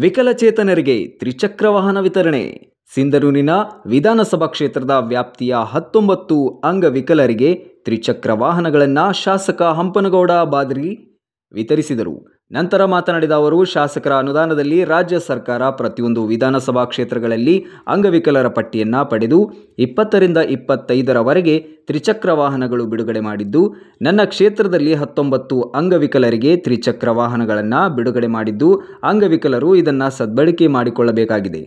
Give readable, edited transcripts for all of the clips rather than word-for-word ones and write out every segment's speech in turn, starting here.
ವಿಕಲಚೇತನರಿಗೆ ತ್ರಿಚಕ್ರ ವಾಹನ ವಿತರಣೆ. ಸಿಂಧನೂರಿನ ವಿಧಾನಸಭಾ ಕ್ಷೇತ್ರದ ವ್ಯಾಪ್ತಿಯ 19 ಅಂಗವಿಕಲರಿಗೆ ತ್ರಿಚಕ್ರ ವಾಹನಗಳನ್ನು ಶಾಸಕ ಹಂಪನಗೌಡ ಬಾದ್ರಿ ವಿತರಿಸಿದರು. ನಂತರ ಮಾತನಾಡಿದ ಅವರು, ಶಾಸಕರ ಅನುದಾನದಲ್ಲಿ ರಾಜ್ಯ ಸರ್ಕಾರ ಪ್ರತಿಯೊಂದು ವಿಧಾನಸಭಾ ಕ್ಷೇತ್ರಗಳಲ್ಲಿ ಅಂಗವಿಕಲರ ಪಟ್ಟಿಯನ್ನು ಪಡೆದು 20ರಿಂದ 25ರವರೆಗೆ ತ್ರಿಚಕ್ರ ವಾಹನಗಳು ಬಿಡುಗಡೆ ಮಾಡಿದ್ದು, ನನ್ನ ಕ್ಷೇತ್ರದಲ್ಲಿ 19 ಅಂಗವಿಕಲರಿಗೆ ತ್ರಿಚಕ್ರ ವಾಹನಗಳನ್ನು ಬಿಡುಗಡೆ ಮಾಡಿದ್ದು, ಅಂಗವಿಕಲರು ಇದನ್ನು ಸದ್ಬಳಕೆ ಮಾಡಿಕೊಳ್ಳಬೇಕಾಗಿದೆ.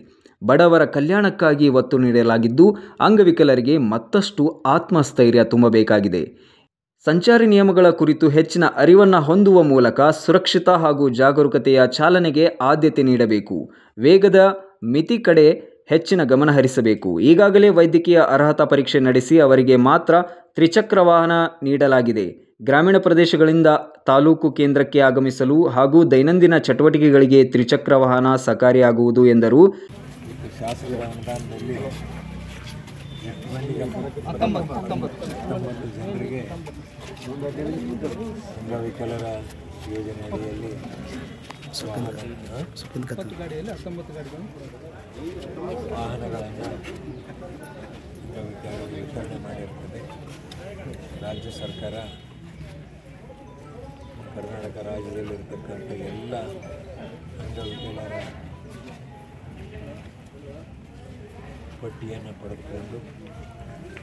ಬಡವರ ಕಲ್ಯಾಣಕ್ಕಾಗಿ ಒತ್ತು ನೀಡಲಾಗಿದ್ದು, ಅಂಗವಿಕಲರಿಗೆ ಮತ್ತಷ್ಟು ಆತ್ಮಸ್ಥೈರ್ಯ ತುಂಬಬೇಕಾಗಿದೆ. ಸಂಚಾರಿ ನಿಯಮಗಳ ಕುರಿತು ಹೆಚ್ಚಿನ ಅರಿವನ್ನು ಹೊಂದುವ ಮೂಲಕ ಸುರಕ್ಷಿತ ಹಾಗೂ ಜಾಗರೂಕತೆಯ ಚಾಲನೆಗೆ ಆದ್ಯತೆ ನೀಡಬೇಕು. ವೇಗದ ಮಿತಿ ಕಡೆ ಹೆಚ್ಚಿನ ಗಮನ ಹರಿಸಬೇಕು. ಈಗಾಗಲೇ ವೈದ್ಯಕೀಯ ಅರ್ಹತಾ ಪರೀಕ್ಷೆ ನಡೆಸಿ ಅವರಿಗೆ ಮಾತ್ರ ತ್ರಿಚಕ್ರ ವಾಹನ ನೀಡಲಾಗಿದೆ. ಗ್ರಾಮೀಣ ಪ್ರದೇಶಗಳಿಂದ ತಾಲೂಕು ಕೇಂದ್ರಕ್ಕೆ ಆಗಮಿಸಲು ಹಾಗೂ ದೈನಂದಿನ ಚಟುವಟಿಕೆಗಳಿಗೆ ತ್ರಿಚಕ್ರ ವಾಹನ ಸಹಕಾರಿಯಾಗುವುದು ಎಂದರು. ಶಾಸಕರ ಅನುದಾನದಲ್ಲಿ 19 ಜನರಿಗೆ ಅಂಗವಿಕಲರ ಯೋಜನೆ ಅಡಿಯಲ್ಲಿ ವಾಹನಗಳನ್ನು ಅಂಗವಿಕಲರಿಗೆ ವಿತರಣೆ ಮಾಡಿರ್ತದೆ. ರಾಜ್ಯ ಸರ್ಕಾರ ಕರ್ನಾಟಕ ರಾಜ್ಯದಲ್ಲಿರ್ತಕ್ಕಂಥ ಎಲ್ಲ ಅಂಗವಿಕಲರ ಪಟ್ಟಿಯನ್ನು ಪಡೆದುಕೊಂಡು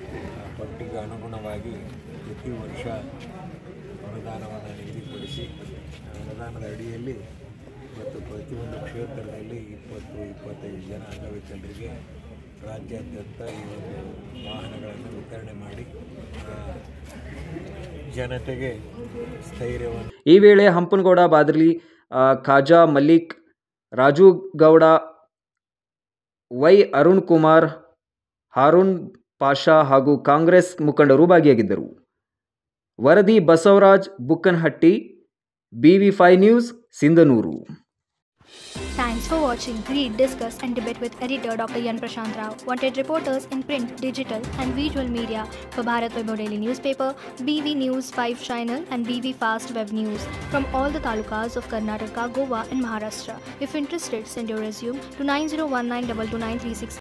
ಆ ಪಟ್ಟಿಗೆ ಅನುಗುಣವಾಗಿ ಪ್ರತಿ ವರ್ಷ ಅನುದಾನವನ್ನು ನಿಗದಿಪಡಿಸಿ ಅನುದಾನದ ಅಡಿಯಲ್ಲಿ ಮತ್ತು ಪ್ರತಿಯೊಂದು ಕ್ಷೇತ್ರದಲ್ಲಿ 20-25 ಜನ ಅಂಗವಿಕಲರಿಗೆ ರಾಜ್ಯಾದ್ಯಂತ ಈ ಒಂದು ವಾಹನಗಳನ್ನು ವಿತರಣೆ ಮಾಡಿ ಜನತೆಗೆ ಸ್ಥೈರ್ಯವನ್ನು. ಈ ವೇಳೆ ಹಂಪನಗೌಡ ಬಾದ್ರಿ, ಖಾಜಾ ಮಲ್ಲಿಕ್, ರಾಜು ಗೌಡ, ವೈ ಅರುಣ್ ಕುಮಾರ್, ಹಾರೂನ್ ಪಾಷಾ ಹಾಗೂ ಕಾಂಗ್ರೆಸ್ ಮುಖಂಡರು ಭಾಗಿಯಾಗಿದ್ದರು. ವರದಿ Basavaraj Bukkanahatti, BV5 news, Sindhanur. Thanks for watching. Read, discuss and debate with editor Dr. Yan Prashant Rao. Wanted reporters in print, digital and visual media for Bharat Vaibhav Daily Newspaper, BV News 5 Channel and BV Fast Web News from all the talukas of Karnataka, Goa and Maharashtra. If interested, send your resume to 9019229363.